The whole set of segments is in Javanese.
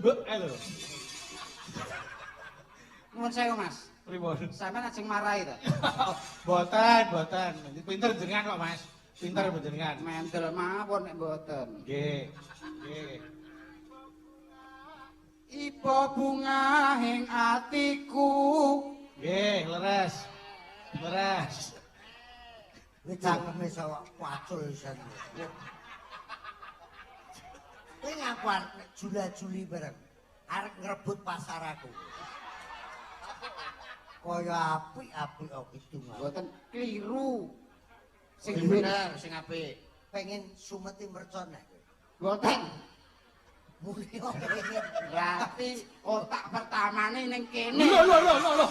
Mbok ae lho. Nuwun sewu, Mas. Pripun? Sampeyan ajeng marahi to. Boten. Pinter jenengan kok, Mas. Pinter jenengan. Mendel mawon nek mboten. Nggih. Nggih. Iba bungahing atiku. Nggih, leres. Leres. Wis cangkeme sawak pacul isan. Kowe ngaku arep jula-juli bareng. Arep ngrebut pasar aku. Kaya apik-apik kok kidung. Mboten kliru. Sing bener, sing apik. pengen sumeti mercon nek. Mboten. Mulya Berarti otak pertamane ning kene. Lho.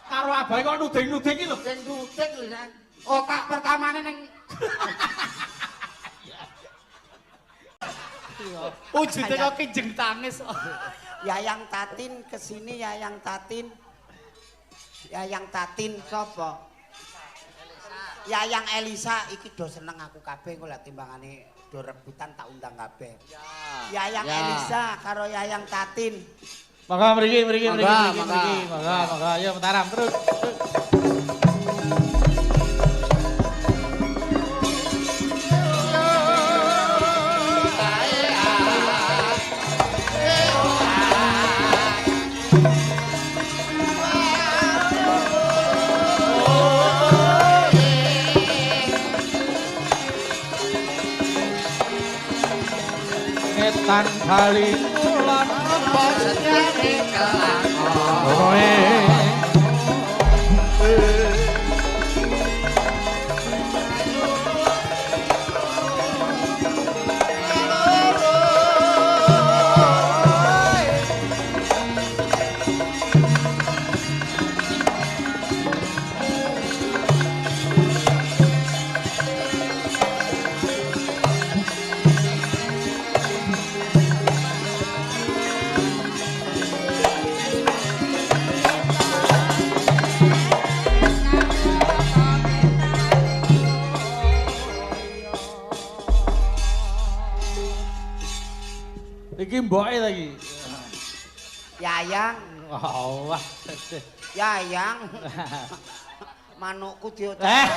Karo abahe kok nuding-nuding iki lho. Sing nuding lho, San. Otak pertamane ning Wujude kok kinjeng tangis. Yayang Tatin kesini Yayang Tatin. Yayang Tatin sapa? Yayang Elisa iki do seneng aku kabeh kok lek timbangane do rebutan tak undang kabeh. Yayang Elisa karo Yayang Tatin. Monggo mriki. Monggo. Monggo. Ayo mentaram terus. Ngetan kali ulan apa senyane kelakon. Iki mboke ta iki. Yayang, Oh, wah. Yayang. Manukku diotak.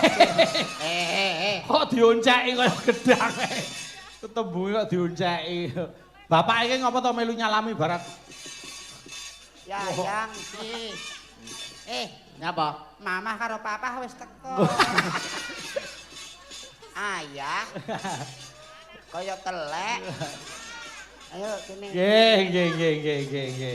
Kok dionceki kaya gedang. Ketembunge kok dionceki. Bapak iki ngopo to melu nyalami barat? Yayang. Napa? Mamah karo papa wis teko. Ayah. Kaya telek. Ayo kene. Nggih.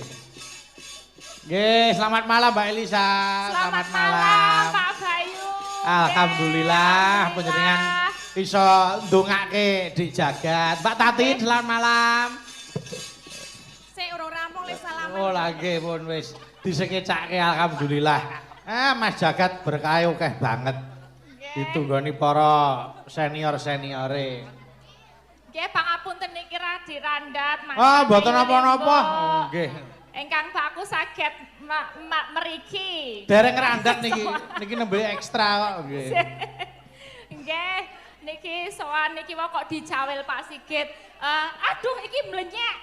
Nggih, selamat malam Mbak Elisa. Selamat malam Pak Bayu. Alhamdulillah panjenengan iso ndongake di jagat. Mbak Tatin, selamat malam. Sik urung rampung le salaman. Oh, lagi pun wis disekecake alhamdulillah. Mas Jagat berkah akeh banget. Ditunggoni para senior-seniore. Nggih, pangapunten niki ra dirandat Mas. Mboten napa-napa. Nggih. Ingkang baku saged meriki. Dereng ngrandat niki. Niki nembe ekstra kok nggih. Nggih, niki sowan niki kok dicawil Pak Sigit. Aduh iki mlenyek.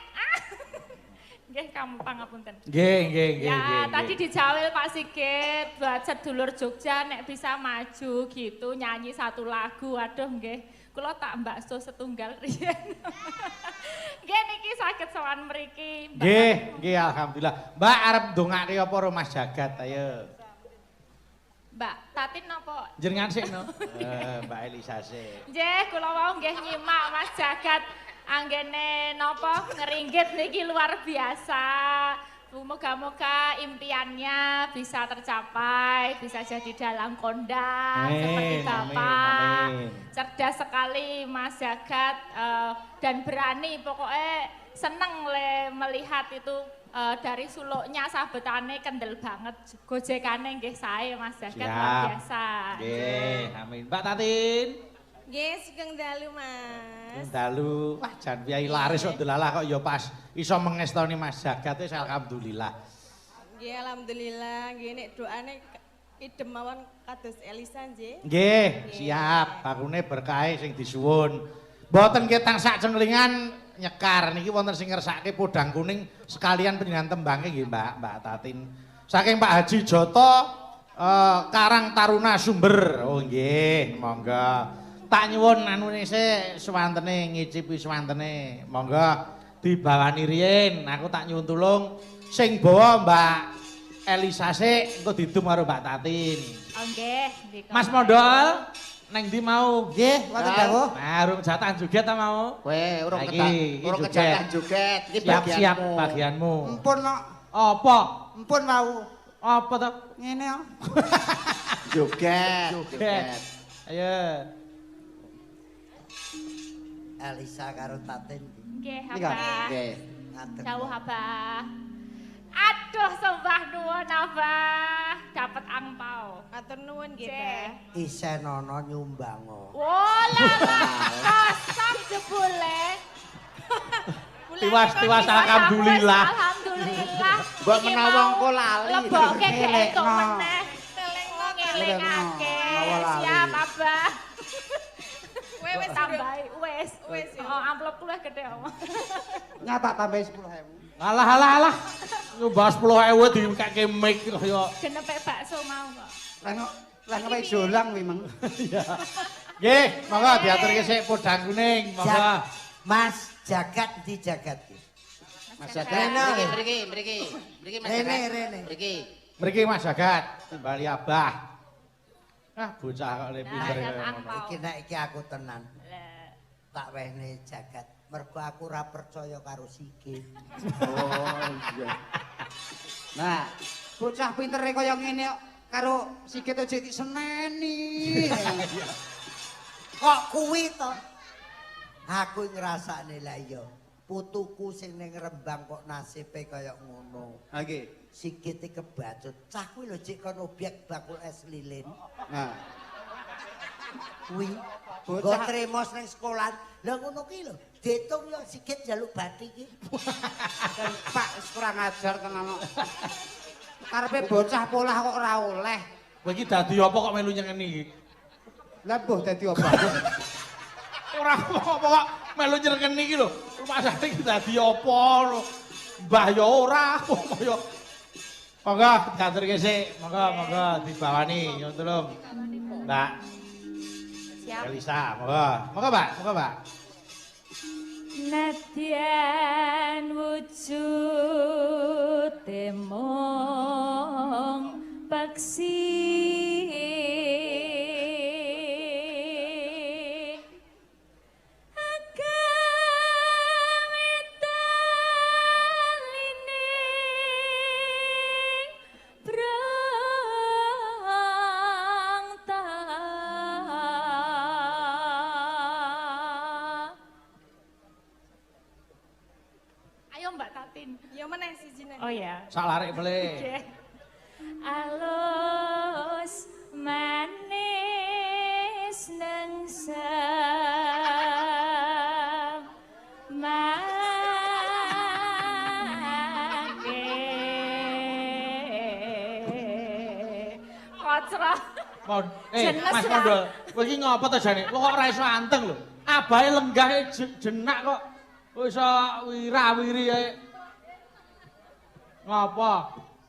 Nggih, kamu pangapunten. Nggih. Ya, tadi dijawil Pak Sigit buat sedulur Jogja nek bisa maju gitu nyanyi satu lagu. Aduh nggih, kula tak bakso setunggal riyen. Nggih niki saged sowan mriki. Nggih, alhamdulillah. Mbak arep ndongake apa karo Mas Jagat ayo. Mbak Tatin napa? Jenengan sik no. Mbak Elisa sik. Nggih, kula wau nggih nyimak Mas Jagat anggene napa ngeringgit niki luar biasa. Moga-moga impiannya bisa tercapai, bisa jadi dalang kondang seperti Bapak. Amin. Cerdas sekali Mas Jagat dan berani, pokoknya seneng le melihat itu dari suluknya sabetane kendel banget. Gojekane nggih sae Mas Jagat luar biasa. Nggih, amin. Mbak Tatin. Nggih, sugeng dalu, Mas. Dalu, wah jan piyai laris kok delalah kok ya pas iso mengestoni Mas Jagat wis alhamdulillah. Nggih, alhamdulillah. Nggih nek doane idem mawon kados Elisa nggih. Nggih, siap. Bakune berkahe sing disuwun. Mboten nggih tansah cenglingan nyekar niki wonten sing ngersake podang kuning sekalian panjenengan tembange nggih Mbak Tatin. Saking Pak Haji Joto Karang Taruna Sumber. Oh nggih, monggo. Tak nyuwun anune sik swantene ngicipi swantene. Monggo dibawani riyin. Aku tak nyuwun tulung sing bawa Mbak Elisa sik engko didum karo Mbak Tatin. Oh nggih. Mas Mondol neng ndi mau? Nggih, wonten dawuh. Nah, urung jatah joget ta mau? Kowe urung Iki kejatan joget. Iki Siap-siap bagianmu. Empun kok. Apa? Empun mau. Apa to? Ngene kok. Joget. Joget. Ayo. Elisa karo Tatin. Nggih, Nggih. Abah. Nggih. Ngaten. Jauh Abah. Aduh, sembah nuwun Abah. Dapat angpau. Matur nuwun nggih, Cek. Mbah. Isenono nyumbang. Wola, kosong jebule. Tiwas alhamdulillah. Alhamdulillah. Mbok Iki menawa mau engko lali. Lebokke gek entuk Ngelekno. meneh. Ngelingake. Mawa lali. Siap, Abah. Kowe wis Tambahi, wis. Wis, ya. Oh, amplop luwih gede omong. Nyata tambahi 10.000. Alah. Nyumbang 10.000 dikake mic kaya. Genepe bakso mau kok. Lah ngewe jolang kuwi, Mang. Nggih, monggo diaturke sik podang kuning, monggo. Mas jagat di jagat. Mas Rene. Jagat. Mriki. Mriki Mas Rene, Jagat. Rene. Mriki. Mriki Mas Jagat, timbali Abah. Ah, bocah kok le pinter Nah, kaya ngono. angpau. Iki nek iki aku tenan. Lah, Tak wehne jagat. Mergo aku ora percaya karo sikit. Oh iya. Nah, bocah pintere kaya ngene kok karo sikit aja diseneni. Kok kuwi to? Aku ngrasakne lah iya. Putuku sing ning Rembang kok nasibe kaya ngono. Ha nggih. Sikite kebacut. Cah kuwi lho cek kon obyek bakul es lilin. Nah, Kuwi Bocah. bocah tremos ning sekolah. Lah ngono ki lho, diitung yo sikit njaluk bathi ki. dan Pak wis kurang ajar tenan kok. Karepe bocah polah kok ora oleh. Kowe iki dadi apa kok melu nyengeni iki? Lah mbuh dadi apa? Ora apa kok melu nyengeni iki lho. Rumah sakit iki dadi apa lho? Mbah ya ora apa ya. Monggo diaturke sik, monggo dibawani nyuwun tulung. Mbak siap. Elisa, monggo Mbak. Nadyan wujud mung paksi Ayo Mbak Tatin. Ya meneh sijine. Oh ya. Sak larik mele. Oke. Alus manis nengsem make kocro. Jenes Mas ra. Mondol, kowe iki ngopo to jane? Kok ora iso anteng lho. Abahe lenggah jenak kok iso wira-wiri ae. Ngopo?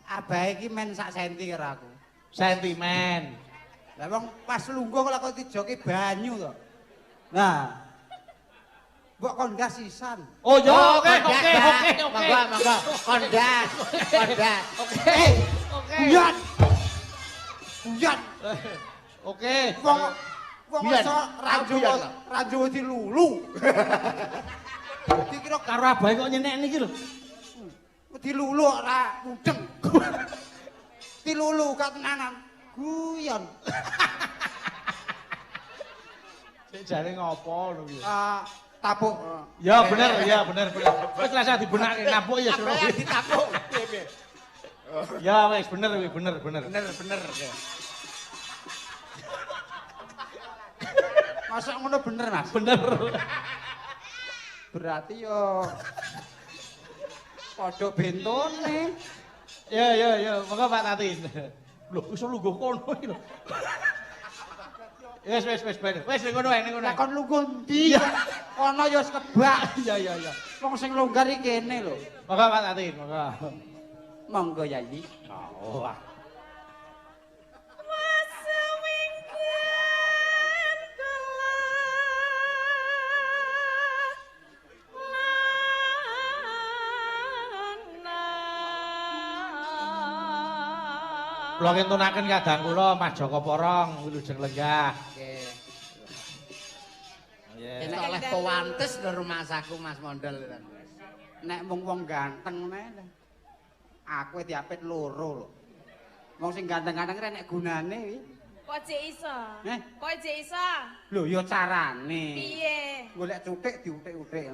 Abah iki men sak senti karo aku. Sentimen. Lah wong pas lungguh kok dijoki banyu to. Nah. Mbok kondas sisan. Oh ya, oke. Monggo. Kondas. Oke. Guyon. Oke. Wong Guyon. iso ranjau dilulu. Dikira Karo abahe kok nyenekne iki lho. dilulu ora mudeng. Dilulu gak tenanan. Guyon. Sik jare ngopo lho iki? Tapuk. Ya bener. Wis rasa dibenake napuk ya seru. Ditapuk. Ya wis bener. Bener. Masa ngono bener, Mas? Bener. Berarti yo padha bentone. Ya, monggo Pak Tatin. Lho, iso lungguh kono iki lho. Wis bener. Wis ngono wae. Lah kon lungguh ndi? Kono ya wis kebak. Iya. Wong sing longgar iki kene lho. Monggo Pak Tatin, monggo. Monggo Yayi. Oh, wah. Kula ngentunaken kadang kula Mas Joko Porong wilujeng lenggah. Nggih. Nggih. Nek oleh pewantes lho rumahku Mas Mondol. Nek mung wong ganteng meneh. Aku diapit loro lho. Wong sing ganteng-ganteng nek gunane iki. Kok jek iso? Kok jek iso? Lho ya carane. Piye? Golek cutik diutik-utik.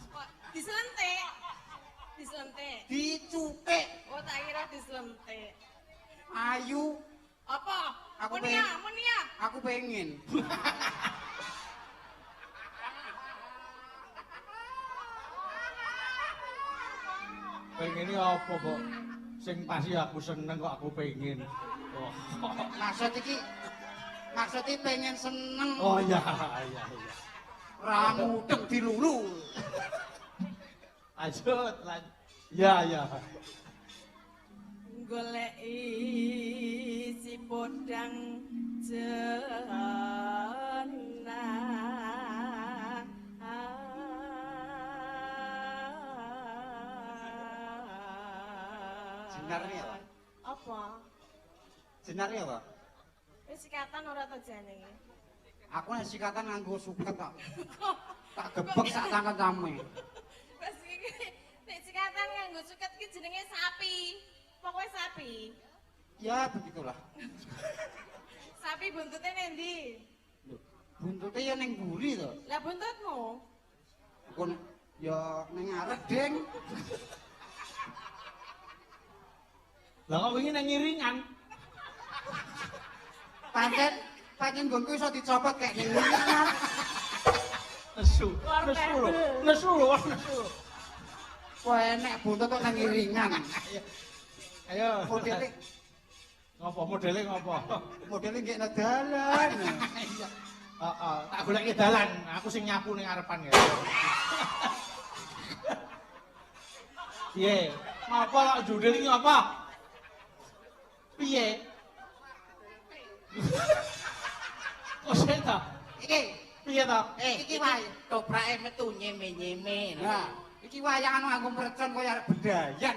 Kok diselentik? Diselentik. Dicutik. Oh tak kira diselentik. Ayu. Apa? Aku Munia. Aku pengen. Pengen iki apa kok? Sing pasti aku seneng kok aku pengen. Oh. Maksud pengen seneng. Oh iya. Ramudeng dilulu. Lanjut. Ya. Golek si podang jenah. Jenarnya apa? Apa? Jenarnya apa? Wis sikatan ora to jane iki. Aku nek sikatan nganggo suket kok. Tak gebek sak tangan same. Wes iki nek sikatan nganggo suket iki jenenge sapi. Pokoke sapi. Ya begitulah. Sapi buntute nendi? Buntute ya ning mburi to. Lah buntutmu? Kon ya ning ngarep, Ding. Lah kok wingi nang ngiringan? Pancen nggonku iso dicopot kayak ning ngarep. Nesu lho. Kok enek buntut kok nang ngiringan. Ayo. Modele ngopo? Modele nggih nang dalan. Heeh, tak goleki dalan. Aku sing nyapu ning ngarepan ya. Piye? Ngopo kok judul iki ngopo? Piye? Kok seta? Iki Piye to? iki wae Toprake metu nyeme-nyeme. Nah, iki wayangan nganggo mercon koyo arek bedayan.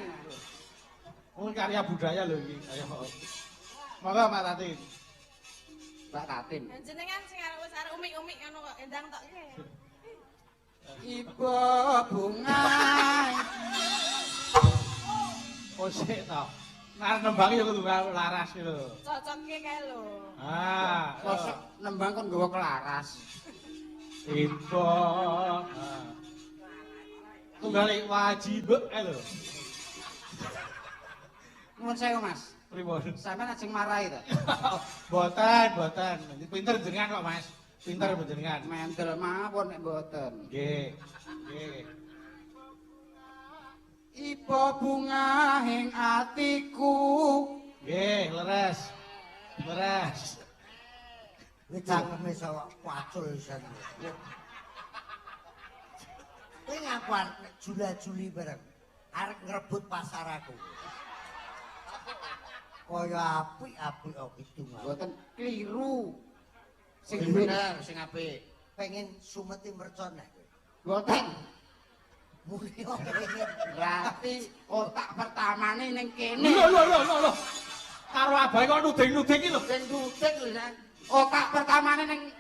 Oh, karya budaya lho iki. Ayo. Monggo Pak Tatin. Mbak Tatin. Jenengan sing arek wis arek umik-umik ngono kok endang tok iki. Ibu bunga. Oh, sik to. Nek nembang ya kudu laras iki lho. Cocokke kae lho. Ah, Kosok nembang kon nggawa kelaras. Ibu. Tunggale wajib lho. Nuwun sewu, Mas. Pripun? Sampeyan ajeng marahi to. Boten. Pinter jenengan kok, Mas. Pinter jenengan. Mendel mawon nek mboten. Nggih. Ibu bunga ing atiku. Nggih, leres. Kuwi cangkeme iso pacul isan. Kuwi ngapain jula-juli bareng. Arek ngrebut pasar aku. Kaya apik-apik kok itu. Mboten kliru. Sing bener, sing apik. Pengen sumeti mercon nek. Mboten. Mulya pengen. Berarti otak pertamane ning kene. Lho. Karo abahe kok nuding-nuding iki lho. Sing dudik lho, San. Otak pertamane ning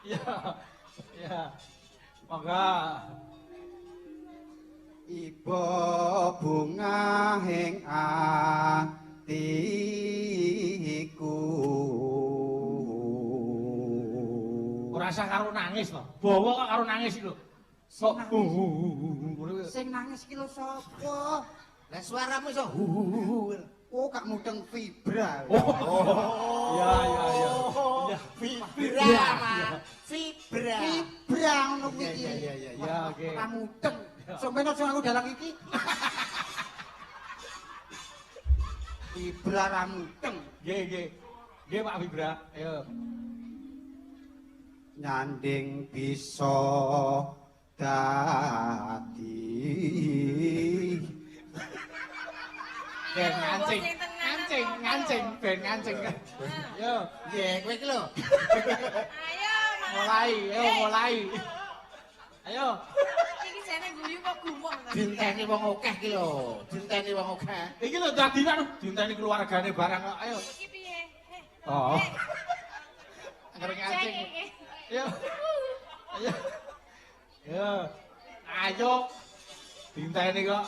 Ya. Monggo. Ibu bunga ing atiku. Ora usah karo nangis lho. Bawa kok karo nangis iki lho. Kok Sing nangis ki lho sapa? Lah suaramu iso Oh, Kak Mudeng Fibra. Ya. Fibra, Mas. Fibra. Fibra ngono kuwi. Ya, oke. Kak Mudeng. Sampeyan aja aku dalang iki. Fibra Ramudeng. Nggih, Pak Fibra. Ayo. nyanding bisa dadi Ben ngancing. Ngancing, ben ngancing. Yo, Nggih, kowe iki lho. Ayo, mulai, mulai. Ayo. Iki jane guyu kok gumoh. Dinteni wong akeh iki lho. Dinteni wong akeh. Iki lho dadinan dinteni keluargane barang kok. Ayo. Iki piye? Oh. Eh, Angger ngancing. Cek, Ayo. Ayo. Ayo. Ayo. Dinteni kok.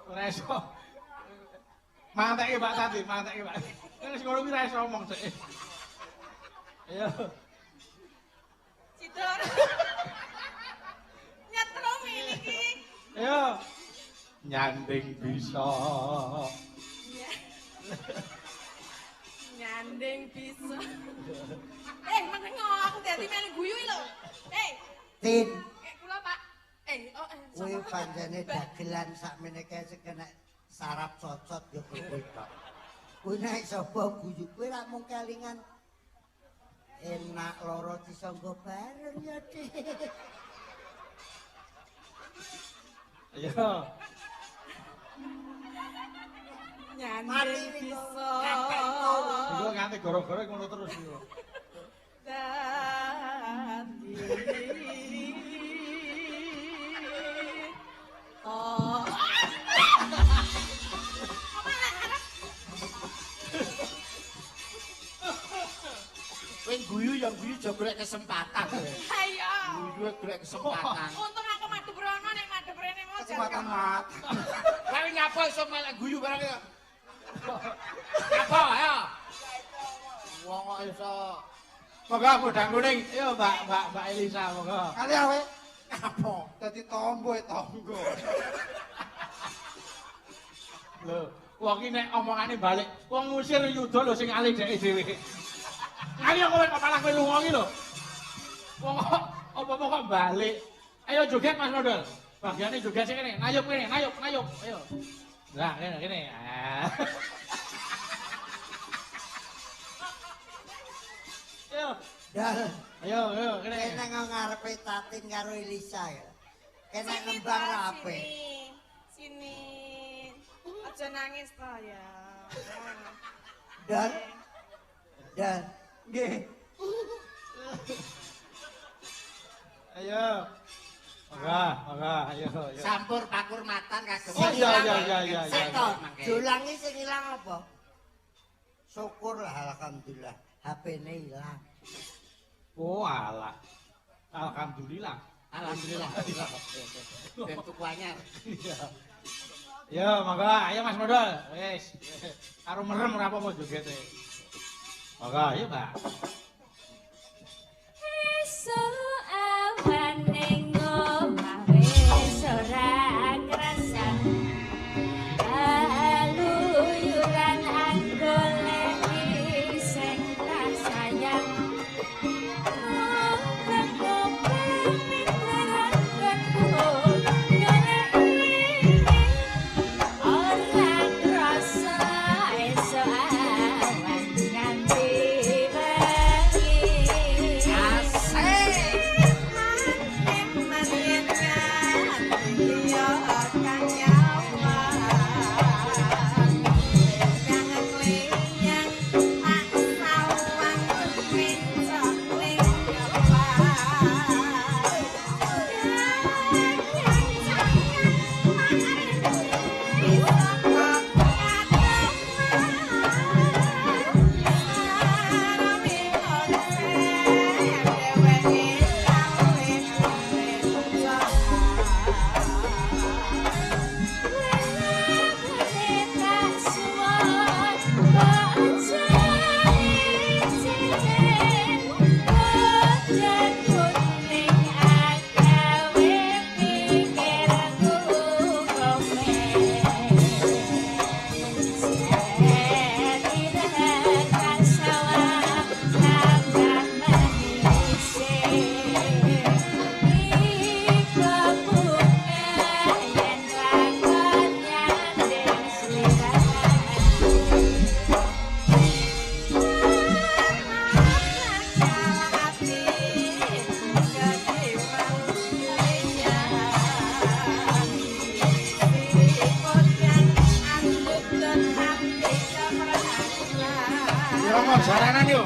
Ora iso. Manteke Pak Tati, manteke Pak. Wis ngono kuwi ora iso omong sik. Ayo. Cidor. Nyetrum iki. Ayo. Nyanding bisa. Iya. Nyanding bisa. Menengo aku dadi melu guyu iki lho. Tin, Kula Pak. kuwi pancene dagelan sakmene kae sing kena sarap cocot ya kuwi tok. Kuwi nek sapa guyu kuwi ra mung kelingan enak loro disangga bareng ya, Dik. Ayo. Nyanding bisa. Iku nganti gara-gara ngono terus iku. Dadi. Oh. Kowe guyu ya guyu aja golek kesempatan. Ayo. Guyu golek kesempatan. Untung aku madhep rono nek madhep rene mau kesempatan mat. Kowe nyapa iso melek guyu barang ya. Nyapa ayo. Wong kok iso Moga bodang kuning. Ayo Mbak Elisa moga. Kali awe apa? Dadi tombo tonggo. Lho, wong iki nek omongane balik, wong ngusir yuda lho sing alih dhek dhewe. Ayo kowe kok malah kowe lunga iki lho. Wong apa-apa kok balik. Ayo joget Mas Model. Bagiane joget sing kene, nayup kene, nayup. Ayo. Lah, kene. Ayo. Dal, Ayo, kene. kene ngarepe Tatin karo Elisa ya. Kene nembang rape. Sini. Aja nangis to ya. Dan Nggih. Ayo. Moga, ayo. campur pakur matan kagem. Oh, iya. Seto, dolangi sing ilang apa? Syukur lah alhamdulillah, HP-ne ilang. Oh, alah. Alhamdulillah. Alhamdulillah. Ben tuku anyar. Yo, monggo, ayo Mas Modal. Wis. Karo merem ora apa-apa jogete. Monggo, ayo, Mbak. esuk awan ning omah wis ora krasan. Aluyuran anggoleki sing tak sayang. Ora krasa esuk awan nganti jaranan yo.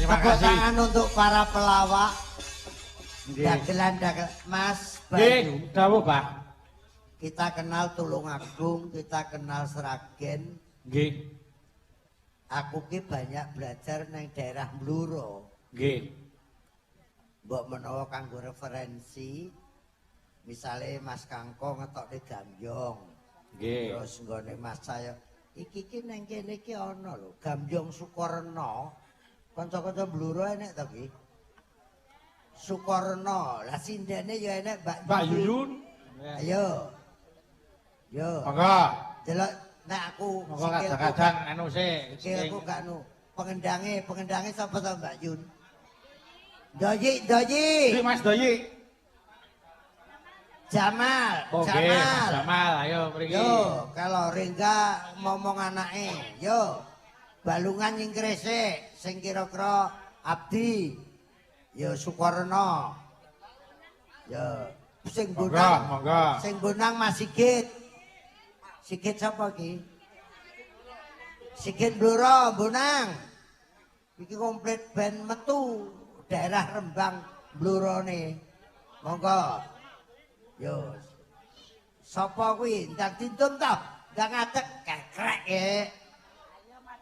Terima kasih. Tangan untuk para pelawak. Nggih. Dagelan Mas Nggih, Bayu. dawuh, Pak. Kita kenal Tulungagung, kita kenal Sragen. Nggih. Aku ki banyak belajar nang daerah Bluro. Nggih. Mbok menawa kanggo referensi, misalnya Mas Kangko ngetok di Gambyong. Nggih. Terus nggone Mas saya, iki ki nang kene ki ana lho, Gambyong Sukorno. Kanca-kanca Bluro enek to ki? Sukorno. Lah sindene ya enek Mbak Yuyun. Ayo. Yo. Monggo. Delok nek aku Monggo kadang-kadang anu sih. sikilku gak anu. Pengendangnya sapa to Mbak Yun? Doyi. Iki Mas Doyi. Jamal. Oke, Mas Jamal, ayo mriki. Yo, kalau Ringga ngomong anake, yo. Balungan yang kresik, sing kira-kira Abdi. Yo Sukorno. Yo, sing Bonang. Monggo. Sing Bonang Mas Sigit. Sigit sapa ki? Sigit Bluro, Bonang. Iki komplit band metu daerah Rembang Blurone. Monggo. Yo. Sapa kuwi? Ndang dintum to? Ndang ngadeg kekrek e.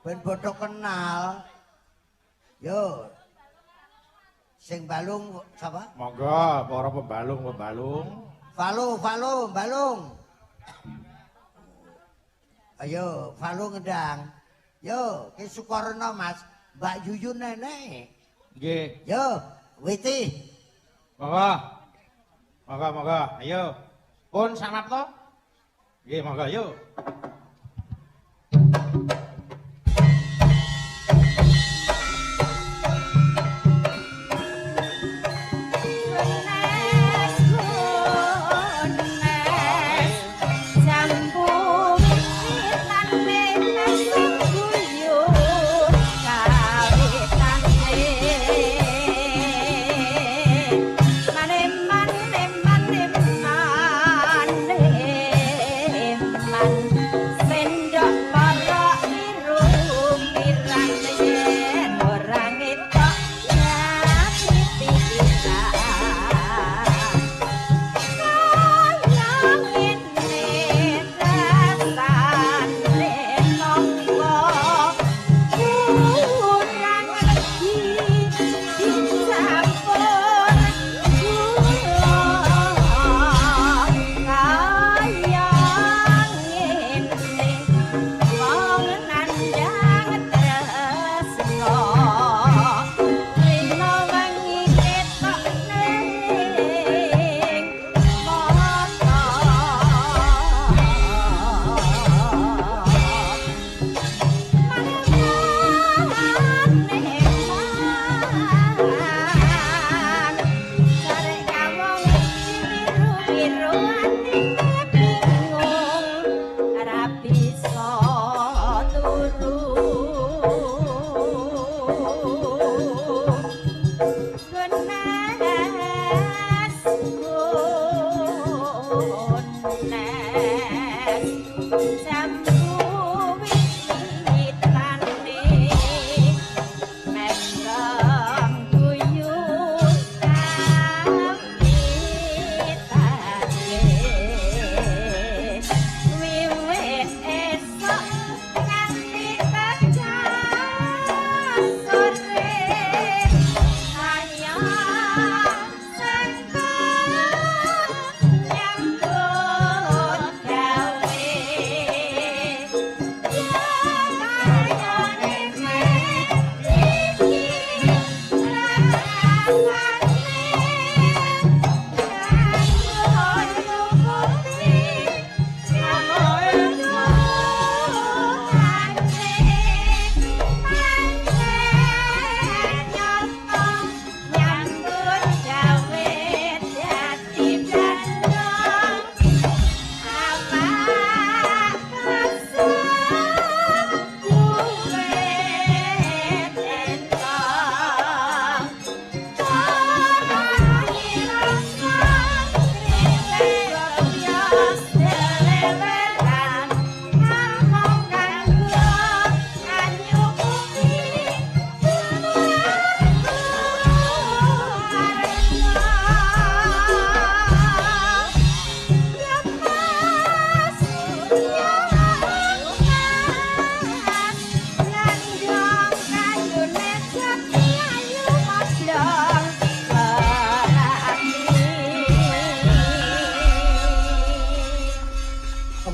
Ben bodho kenal. Yo. Sing balung sapa? Monggo para pembalung. Balung. Ayo, Falu ngedang. Yo, ki Sukorno Mas, Mbak Yuyun nenek. Nggih. Yo, Witi. Monggo. Ayo. Pun samapta? Nggih, monggo yuk.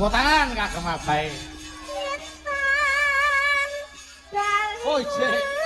Tepuk tangan kagem abahe. Oh, jek.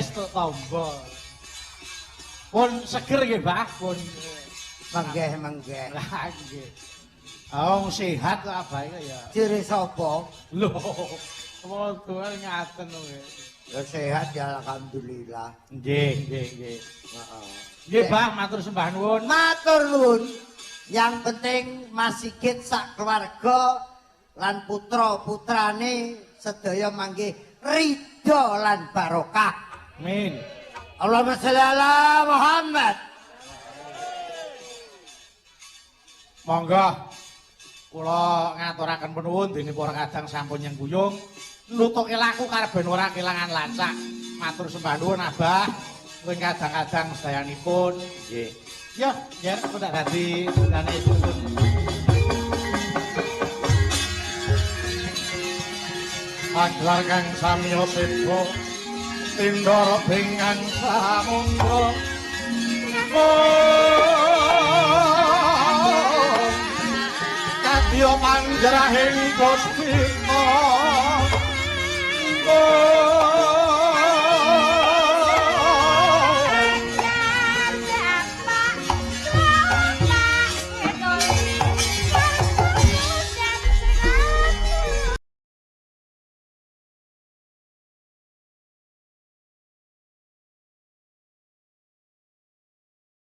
estuk tombo. Pun seger nggih, Mbah, pun Menggeh. Lah nggih. Oh, sehat kok Abah iku ya. Ciri sapa? Lho, waduh ngaten kowe. Ya sehat ya alhamdulillah. Nggih. Heeh. Nggih, Mbah, matur sembah nuwun. Matur nuwun. Yang penting Mas Sigit sak keluarga lan putra-putrane sedaya manggih ridho lan barokah. Amin. Allahumma sholli ala Muhammad. Monggo kula ngaturaken panuwun dene para kadang sampun nyengguyung nutuke laku karben ora kelangan lancak. Matur sembah nuwun Abah. Kuwi kadang-kadang sedayanipun. Nggih. Yo, yen aku tak dadi dane susun. Aglar kang samiya sedha tindara bengan samundra. Kadya panjrahing Gusti Allah.